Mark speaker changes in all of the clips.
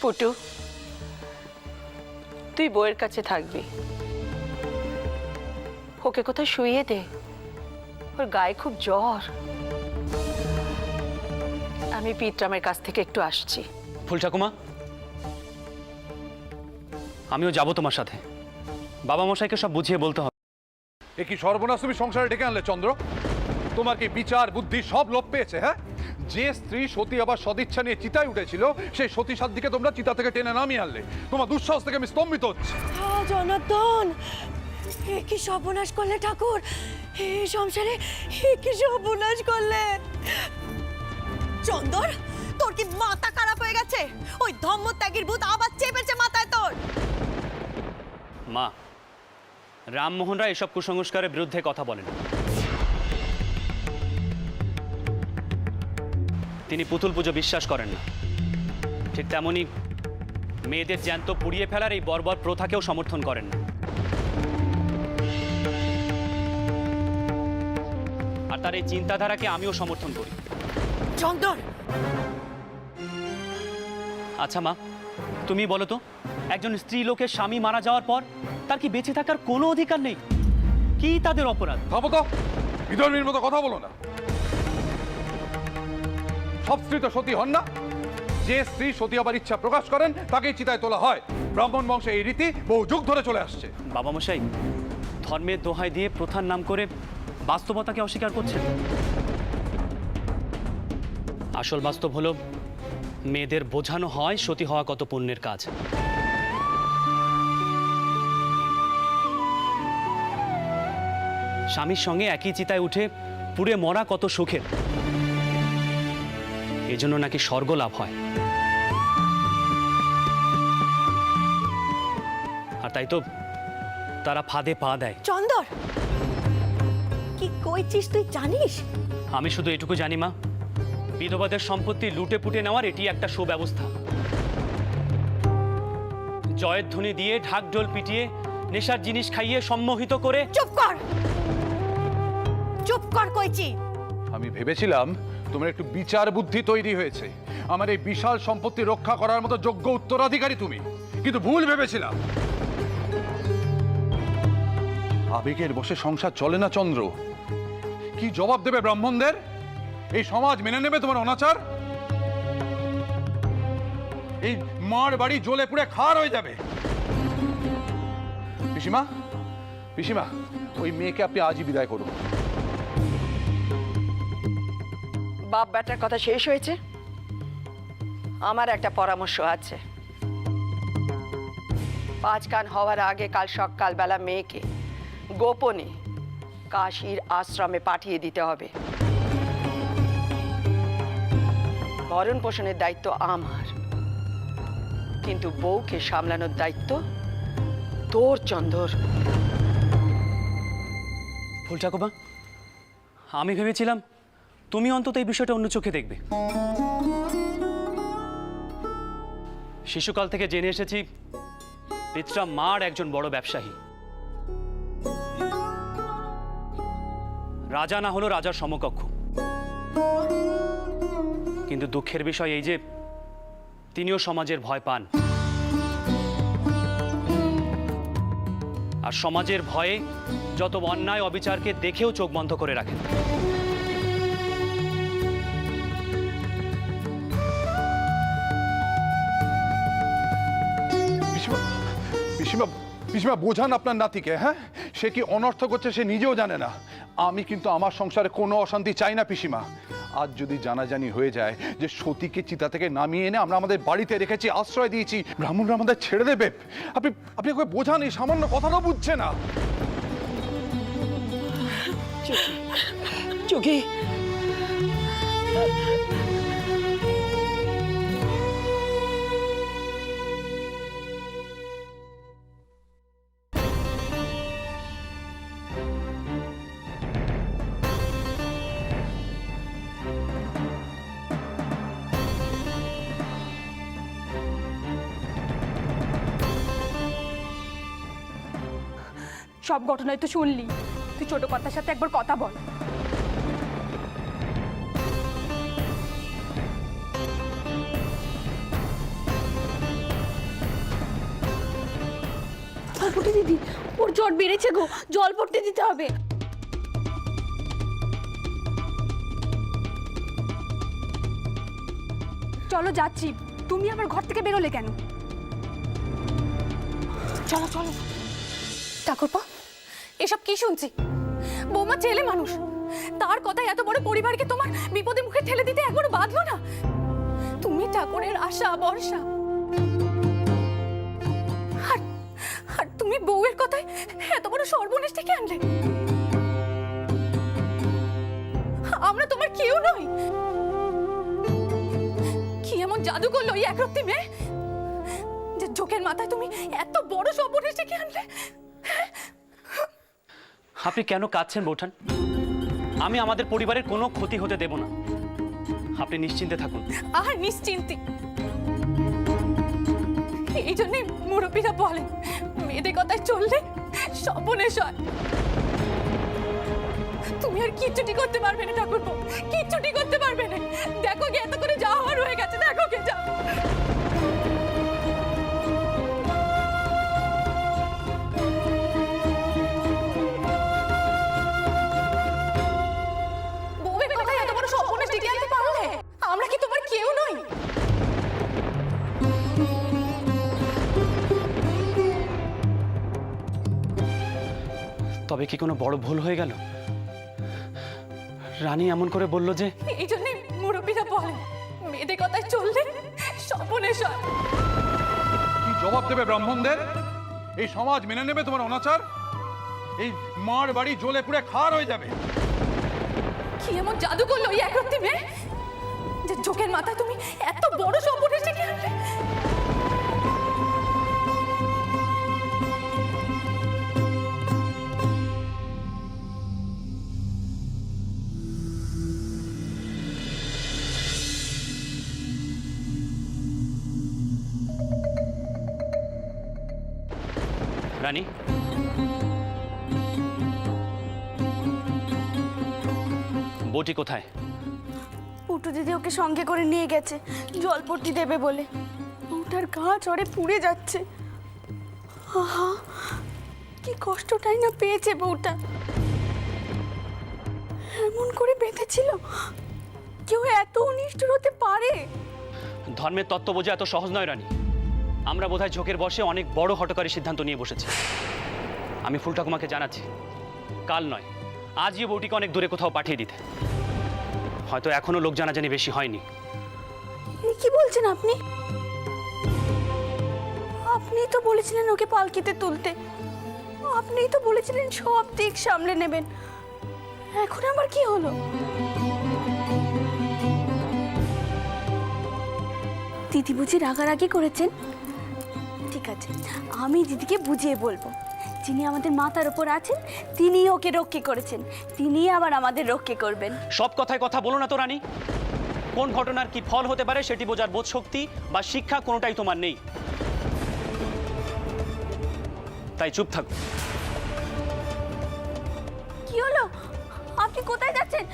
Speaker 1: পুটু, তুই বউয়ের কাছে থাকবি, ওকে কোথায় শুইয়ে দে, ওর গায়ে খুব জ্বর। আমি পিতরামের কাছ থেকে একটু আসছি।
Speaker 2: ফুল ঠাকুমা, আমিও যাব তোমার সাথে। বাবা মশাইকে সব বুঝিয়ে বলতে হবে।
Speaker 3: এ কি সর্বনাশ তুমি সংসারে ডেকে আনলে চন্দ্র? তোমার কি বিচার বুদ্ধি সব লোপ পেয়েছে? হ্যাঁ, যে স্ত্রী সতী আবার সদিচ্ছা নিয়ে চিতায় উঠেছিল, সেই সতী সাধ্বীকে তোমরা চিতা থেকে টেনে নামিয়ে আনলে। তোমার দুঃসাহস থেকে আমি স্তম্ভিত হচ্ছি।
Speaker 4: জনার্দন, এ কি সর্বনাশ করলে ঠাকুর? এই সংসারে এ কি সর্বনাশ করলে? চন্দর, তোর কি মাথা খারাপ হয়ে গেছে? ওই ধম্মত্যাগীর ভূত আবার চেপেছে মাথায় তোর।
Speaker 2: মা, রামমোহন রায় এসব কুসংস্কারের বিরুদ্ধে কথা বলেন। তিনি পুতুল পুজো বিশ্বাস করেন না। ঠিক তেমনি মেয়েদের জ্যান্ত পুড়িয়ে ফেলার এই বর্বর প্রথাকেও সমর্থন করেন না। আর তার এই চিন্তাধারাকে আমিও সমর্থন করি।
Speaker 4: চন্দর,
Speaker 2: আচ্ছা মা, তুমি বলো তো, একজন স্ত্রী লোকের স্বামী মারা যাওয়ার পর তার কি বেঁচে থাকার কোনো অধিকার নেই? কি তাদের অপরাধ?
Speaker 3: ভাবো তো, বিধর্মীর মতো কথা বলো না। সব স্ত্রী তো সতী হন না। যে স্ত্রী সতী আবার ইচ্ছা প্রকাশ করেন তাকেই চিতায় তোলা হয়। ব্রাহ্মণ বংশে এই রীতি বহু যুগ ধরে চলে আসছে।
Speaker 2: বাবা মশাই ধর্মের দোহাই দিয়ে প্রথার নাম করে বাস্তবতাকে অস্বীকার করছেন। আসল বাস্তব হলো, মেয়েদের বোঝানো হয় সতী হওয়া কত পুণ্যের কাজ। স্বামীর সঙ্গে একই চিতায় উঠে পুড়ে মরা কত সুখের। এজন্য নাকি স্বর্গ লাভ হয়। আর তাই তো তারা ফাঁদে পা দেয়।
Speaker 4: চন্দর, কি কইছিস তুই জানিস?
Speaker 2: আমি শুধু এটুকু জানি মা, বিধবাদের সম্পত্তি লুটে পুটে নেওয়ার এটি একটা সুব্যবস্থা। জয়ের ধ্বনি দিয়ে ঢাকঢোল পিটিয়ে নেশার জিনিস খাইয়ে সম্মোহিত করে।
Speaker 4: চুপ কর, চুপ কর কইছি।
Speaker 3: আমি ভেবেছিলাম তোমার একটু বিচার বুদ্ধি তৈরি হয়েছে, আমার এই বিশাল সম্পত্তি রক্ষা করার মতো যোগ্য উত্তরাধিকারী তুমি, কিন্তু ভুল ভেবেছিলাম। আবেগের বশে সংসার চলে না চন্দ্র। কি জবাব দেবে ব্রাহ্মণদের? এই সমাজ মেনে নেবে তোমার অনাচার? এই মার বাড়ি জ্বলে পুড়ে খার হয়ে যাবে। পিসিমা, পিসিমা, ওই মেয়েকে আপনি আজই বিদায় করুন।
Speaker 1: বাপ বেটার কথা শেষ হয়েছে। আমার একটা পরামর্শ আছে। 5 কান হওয়ার আগে কাল সকালবেলা মেয়েকে গোপনে কাশীর আশ্রমে পাঠিয়ে দিতে হবে। ভরণ পোষণের দায়িত্ব আমার, কিন্তু বউকে সামলানোর দায়িত্ব তোর চন্দর।
Speaker 2: ফুল ঠাকুমা, আমি ভেবেছিলাম তুমি অন্তত এই বিষয়টা অন্য চোখে দেখবে। শিশুকাল থেকে জেনে এসেছি পিতরাম মার একজন বড় ব্যবসায়ী। রাজা না হলো রাজার সমকক্ষ। কিন্তু দুঃখের বিষয় এই যে তিনিও সমাজের ভয় পান। আর সমাজের ভয়ে যত অন্যায় অবিচারকে দেখেও চোখ বন্ধ করে রাখেন।
Speaker 3: পিসিমা, পিসিমা বোঝান আপনার নাতিকে। হ্যাঁ, সে কি অনর্থ করছে সে নিজেও জানে না। আমি কিন্তু আমার সংসারে কোনো অশান্তি চাই না পিসিমা। আজ যদি জানাজানি হয়ে যায় যে সতীকে চিতা থেকে নামিয়ে এনে আমরা আমাদের বাড়িতে রেখেছি, আশ্রয় দিয়েছি, ব্রাহ্মণরা আমাদের ছেড়ে দেবে। আপনি আপনি ওকে বোঝান, এই সামান্য কথাটাও বুঝছে না।
Speaker 1: চুকি,
Speaker 5: সব ঘটনায় তো শুনলি। তুই ছোট কর্তার সাথে একবার কথা বল। দিদি, ওর জ্বর বেড়েছে গো, জল পড়তে দিতে হবে। চলো যাচ্ছি, তুমি আবার ঘর থেকে বেরোলে কেন? চলো চলো।
Speaker 4: ঠাকুরপো, এসব কি শুনছি? বৌমা ছেলে মানুষ, তার কথায় এত বড় পরিবারকে তোমার বিপদে মুখে ঠেলে দিতে একবারও বাঁধলো না? তুমি ঠাকুরের আশা ভরসা, আর তুমি বউয়ের কথায় এত বড় সর্বনেশ থেকে আনলে। আমরা তোমার কেউ নই। কি এমন জাদু করলো এই একরত্তি মেয়ে যে চোখের মাথায় তুমি এত বড় সর্বনেশ থেকে আনলে?
Speaker 2: আপনি কেন কাঁদছেন বৌঠান? আমি আমাদের পরিবারের কোনো ক্ষতি হতে দেব না, আপনি নিশ্চিন্তে থাকুন।
Speaker 4: আর নিশ্চিন্তি। এই জন্যই মুরব্বীরা বলেন মেয়েদের কথায় চললে সর্বনেশ হয়। তুমি আর কিচ্ছুটি করতে পারবে না ঠাকুরপো, কিচ্ছুটি করতে পারবে না। দেখো গে এত করে যা হওয়ার হয়ে গেছে, দেখো গে যা। বউয়ের কথায় এত বড় সর্বনেশ ডেকে আনতে পারলে? আমরা কি তোমার কেউ নই?
Speaker 2: তবে কি কোনো বড় ভুল হয়ে গেল? রানী এমন করে বলল যে
Speaker 4: এই জন্যই মুরব্বীরা বলেন মেয়েদের কথায় চললে সর্বনেশ হয়।
Speaker 3: কি জবাব দেবে ব্রাহ্মণদের? এই সমাজ মেনে নেবে তোমার অনাচার? এই মার বাড়ি জ্বলে পুড়ে খার হয়ে যাবে।
Speaker 4: কি এমন জাদু করলো এই একরত্তি মেয়ে যে চোখের মাথায় তুমি এত বড় সর্বনেশ ডেকে আনলে?
Speaker 2: রানী, বউটি কোথায়?
Speaker 5: পুটু দিদি ওকে সঙ্গে করে নিয়ে গেছে জল পড়তে দেবে বলে। ওটার গা জ্বরে পুড়ে যাচ্ছে। আহা, কি কষ্টটাই না পেয়েছে বউটা। এমন করে বেঁধেছিল, কেউ এত অনিষ্ঠুর হতে পারে?
Speaker 2: ধর্মের তত্ত্ব বোঝা এত সহজ নয় রানী। আমরা বোধহয় ঝোঁকের বসে অনেক বড় হঠকারী সিদ্ধান্ত নিয়ে বসেছি। আমি ফুল ঠাকুমাকে জানাচ্ছি, কাল নয় আজই বউটিকে অনেক দূরে কোথাও পাঠিয়ে দিতে। হয়তো এখনো লোক জানাজানি বেশি হয়নি।
Speaker 5: এ কি বলছেন আপনি? আপনিই তো বলেছিলেন ওকে পালকিতে তুলতে, আপনিই তো বলেছিলেন সব দিক সামলে নেবেন। এখন আবার কি হলো? দিদি বুঝি রাগারাগি করেছেন? ঠিক আছে, আমি দিদিকে বুঝিয়ে বলবো। যিনি আমাদের মাথার উপর আছেন তিনি ওকে রক্ষে করেছেন, তিনি আবার আমাদের রক্ষে করবেন।
Speaker 2: সব কথায় কথা বলো না তো রানী। কোন ঘটনার কি ফল হতে পারে সেটি বোঝার বোধ শক্তি বা শিক্ষা কোনোটাই তোমার নেই, তাই চুপ থাকো।
Speaker 5: কি হলো? আপনি কোথায় যাচ্ছেন?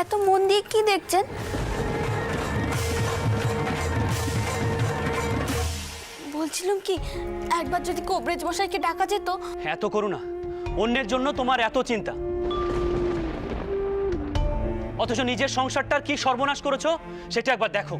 Speaker 5: এত মন দিয়ে কি দেখছেন? বলছিলাম কি, একবার যদি কোবরেজ মশাইকে ডাকা যেত।
Speaker 2: এত করুণা, অন্যের জন্য তোমার এত চিন্তা, অথচ নিজের সংসারটার কি সর্বনাশ করেছো সেটা একবার দেখো।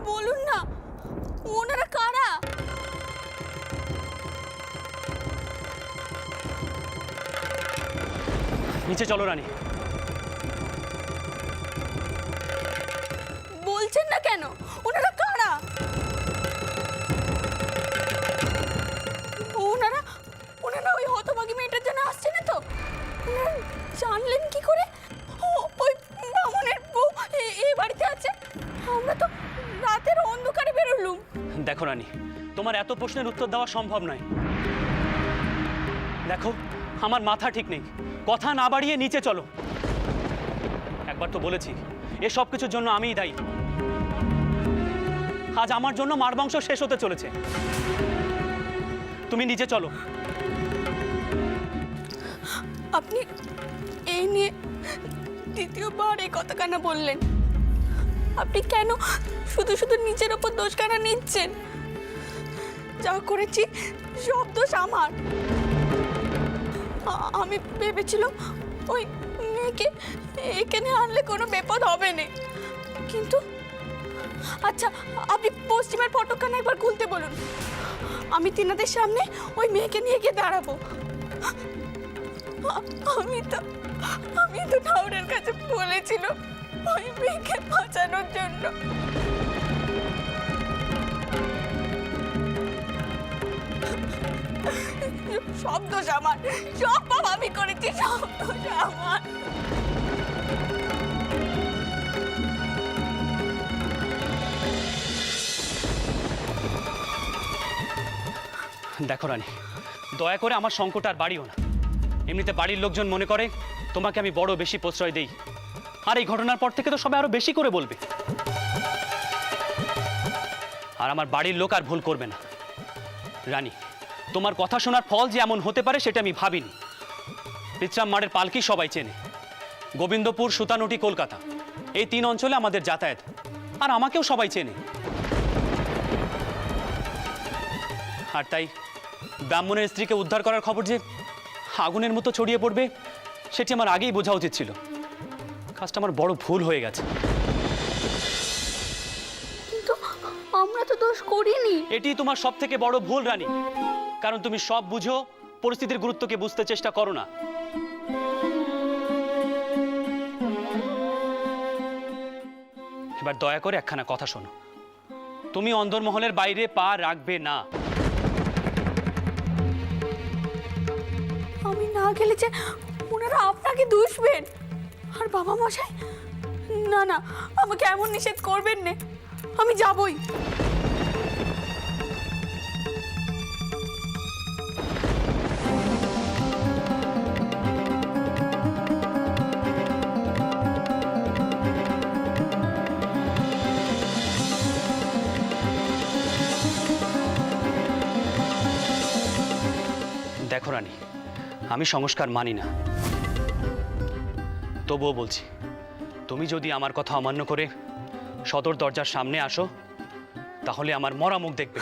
Speaker 5: বলুন না, ওনারা কারা?
Speaker 2: নিচে চলো রানী।
Speaker 5: বলছেন না কেন, ওনারা কারা? ওনারা ওনারা ওই হতভাগী মেয়েটার জন্য আসছে না তো? ওনারা জানলেন কি করে ওই বামনের বউ এই বাড়িতে আছে? আমরা তো রাতের অন্ধকারে বেরোলুম।
Speaker 2: দেখো রানী, তোমার এত প্রশ্নের উত্তর দেওয়া সম্ভব নয়। দেখো, আমার মাথা ঠিক নেই, কথা না বাড়িয়ে নিচে চলো। একবার তো বলেছি এ সব কিছুর জন্য আমিই দায়ী। আজ আমার জন্য মার বংশ শেষ হতে চলেছে। তুমি নিচে চলো।
Speaker 5: আপনি এই নিয়ে দ্বিতীয়বার এই কথা কেন বললেন? আপনি কেন শুধু শুধু নিজের ওপর দোষ কেন নিচ্ছেন? যা করেছি সব দোষ আমার। আমি ভেবেছিলাম ওই মেয়েকে এখানে আনলে কোনো বিপদ হবে না, কিন্তু আচ্ছা আপনি পশ্চিমের ফটকখানা একবার খুলতে বলুন, আমি তিনাদের সামনে ওই মেয়েকে নিয়ে গিয়ে দাঁড়াবো। আমি তো ঠাকুরের কাছে বলেছিল ওই মেয়েকে বাঁচানোর জন্য। সব দোষ আমার, সব পাপ আমি করেছি, সব দোষ আমার।
Speaker 2: দেখো রানী, দয়া করে আমার সংকট আর বাড়িও না। এমনিতে বাড়ির লোকজন মনে করে তোমাকে আমি বড় বেশি প্রশ্রয় দেই, আর এই ঘটনার পর থেকে তো সবাই আরো বেশি করে বলবে। আর আমার বাড়ির লোক আর ভুল করবে না। রানী, তোমার কথা শোনার ফল যে এমন হতে পারে সেটা আমি ভাবিনি। পিতরাম মারের পালকি সবাই চেনে, গোবিন্দপুর, সুতানুটি, কলকাতা, এই 3 অঞ্চলে আমাদের যাতায়াত, আর আমাকেও সবাই চেনে। আর তাই ব্রাহ্মণের স্ত্রীকে উদ্ধার করার খবর যে আগুনের মতো ছড়িয়ে পড়বে সেটি আমার আগেই বোঝা উচিত ছিল। কাজটা আমার বড় ভুল হয়ে গেছে।
Speaker 5: কিন্তু আমরা তো দোষ করিনি।
Speaker 2: এটি তোমার সব থেকে বড় ভুল রানী, কারণ তুমি সব বুঝো, পরিস্থিতির গুরুত্বকে বুঝতে চেষ্টা করো না। এবার দয়া করে একখানা কথা শোনো, তুমি অন্দরমহলের বাইরে পা রাখবে না।
Speaker 5: আমি না গেলে যে ওনারা আপনাকে দুষবেন। আর বাবা মশাই, না না, আমাকে এমন নিষেধ করবেন না, আমি যাবই।
Speaker 2: দেখো রানী, আমি সংস্কার মানি না, তবুও বলছি, তুমি যদি আমার কথা অমান্য করে সদর দরজার সামনে আসো তাহলে আমার মরা মুখ দেখবে।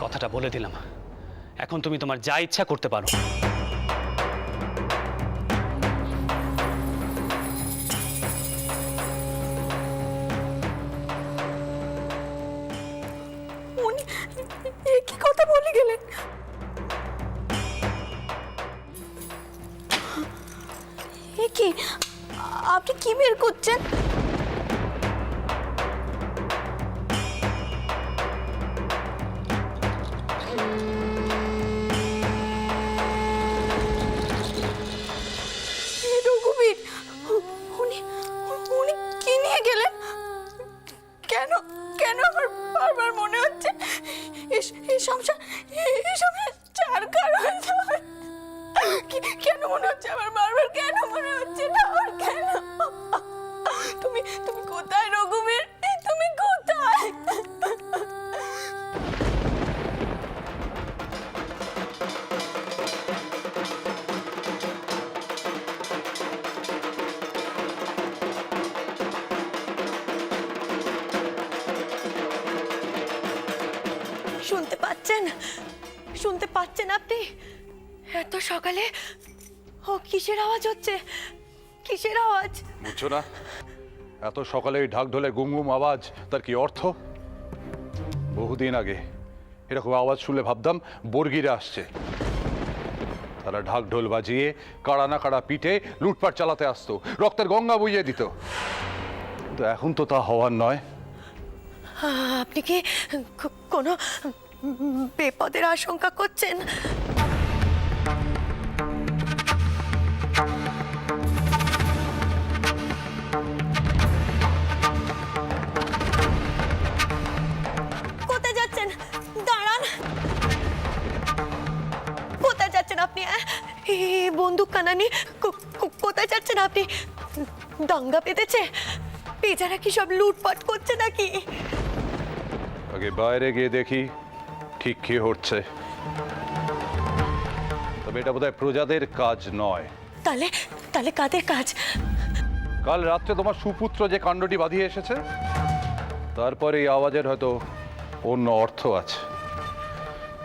Speaker 2: কথাটা বলে দিলাম, এখন তুমি তোমার যা ইচ্ছা করতে পারো।
Speaker 5: উনি কি কথা বলে গেলেন? কি আপনি কি বের করছেন? রঘুবীর, উনি উনি কি নিয়ে গেলেন? কেন কেন আমার বারবার মনে হচ্ছে এই সংসার চারকার হয়ে যাবে? কেন মনে হচ্ছে আমার বারবার? কেন মনে হচ্ছে না আমার? কেন? তুমি তুমি কোথায় রঘুবীর? তুমি কোথায়?
Speaker 6: শুনতে পাচ্ছেন? শুনতে পাচ্ছেন আপনি? এত সকালে ও কিসের আওয়াজ হচ্ছে? কিসের আওয়াজ?
Speaker 3: বুঝছো না, এত সকালে এই ঢাক ঢোলের গুমগুম আওয়াজ তার কি অর্থ? বহুদিন আগে এরকম আওয়াজ শুনলে ভাবতাম বর্গিরা আসছে। তারা ঢাক ঢোল বাজিয়ে কাড়া না কাড়া পিঠে লুটপাট চালাতে আসতো, রক্তের গঙ্গা বইয়ে দিত। কিন্তু এখন তো তা হওয়ার নয়।
Speaker 6: আপনি কি কোনো বিপদের আশঙ্কা করছেন? কোথায় যাচ্ছেন? দাঁড়ান। কোথায় যাচ্ছেন আপনি? বন্দুক কানানি, কোথায় যাচ্ছেন আপনি? দাঙ্গা বেঁধেছে? বেচারা কি সব লুটপাট করছে নাকি?
Speaker 3: আগে বাইরে গিয়ে দেখি ঠিক কি হচ্ছে। তবে এটা বোধহয় প্রজাদের কাজ নয়।
Speaker 6: তাহলে তাহলে কাদের কাজ?
Speaker 3: কাল রাত্রে তোমার সুপুত্র যে কাণ্ডটি বাঁধিয়ে এসেছে, তারপরে এই আওয়াজের হয়তো অন্য অর্থ আছে।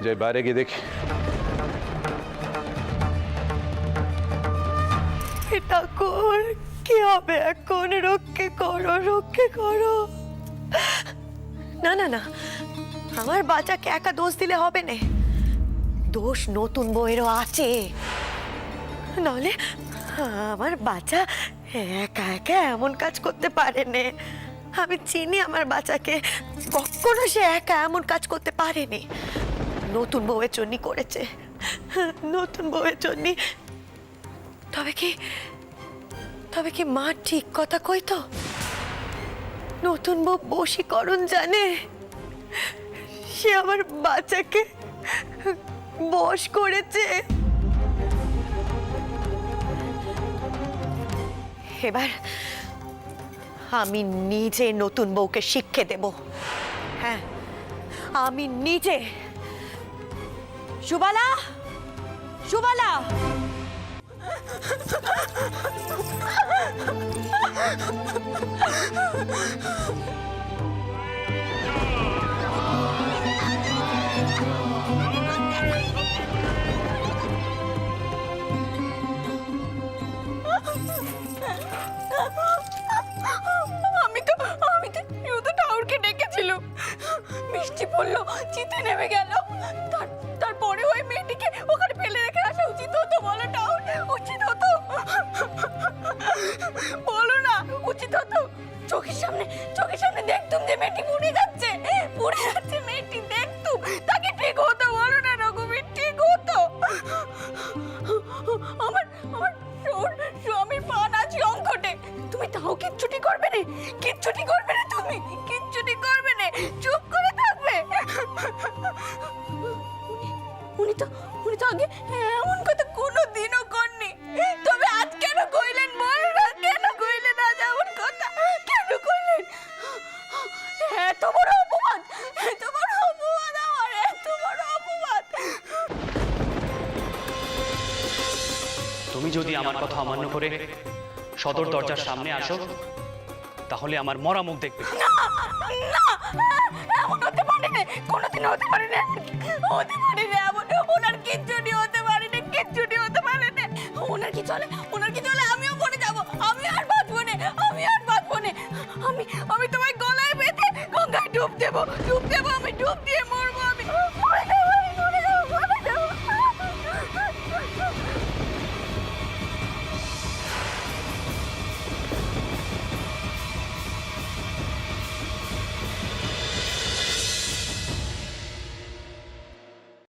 Speaker 3: যে বাইরে গিয়ে দেখি।
Speaker 6: ঠাকুর, কি হবে এখন? রক্ষে করো, রক্ষে করো। না না না, আমার বাচ্চাকে একা দোষ দিলে হবে না। দোষ নতুন বউয়েরও আছে। নাহলে আমার বাচ্চা একা একা এমন কাজ করতে পারে না। আমি চিনি আমার বাচ্চাকে, কখনো সে একা এমন কাজ করতে পারেনি। নতুন বউয়ের জন্য করেছে, নতুন বউয়ের জন্য। তবে কি মা ঠিক কথা কইতো? নতুন বউ বশীকরণ জানে। সে আমার বাচ্চাকে বশ করেছে। এবার আমি নিজে নতুন বউকে শিক্ষা দেব। হ্যাঁ, আমি নিজে। সুবালা, সুবালা,
Speaker 5: আমি তো শুধু ঠাকুরকে ডেকেছিলাম। বৃষ্টি পড়লো, চিতে নেমে গেল। তারপরে ওই মেয়েটিকে ওখানে ফেলে রেখে আসা উচিত হতো? বলো ঠাকুর, উচিত হতো? বলো না, উচিত হতো? চোখের সামনে দেখতুম যে মেয়েটি পুড়ে যাচ্ছে মেয়েটি দেখতুম, তাকে ঠিক হতো? বলো না রঘুবীর, ঠিক হতো? আমার স্বামীর প্রাণ আছে অঙ্কটে, তুমি তাও কিচ্ছুটি করবে না? কিচ্ছুটি করবে না? তুমি কিচ্ছুটি করবে না? চুপ করে থাকবে? উনি তো আগে এমন কথা কোনোদিনও করনি। তবে আজ কেন কইলেন? বল না, কেন কইলেন আজ এমন কথা? কেন কইলেন? এত বড় অপবাদ, এত বড় অপবাদ, আমার এত বড় অপবাদ।
Speaker 2: তুমি যদি আমার কথা অমান্য করে সদর দরজার সামনে আসো, তাহলে আমার মরা মুখ দেখবে।
Speaker 5: না, এমন হতে পারে না, কোনোদিন হতে পারে না, হতে পারে না এমন। ওনার কিচ্ছুটি হতে পারে না, কিচ্ছুটি হতে পারে না। ওনার কি চলে? আমিও পড়ে যাবো, আমি আর বাঁচবো না, আমি তোমায় গলায় বেঁধে গঙ্গায় ডুব দেবো, আমি ডুব দিয়ে মরবো।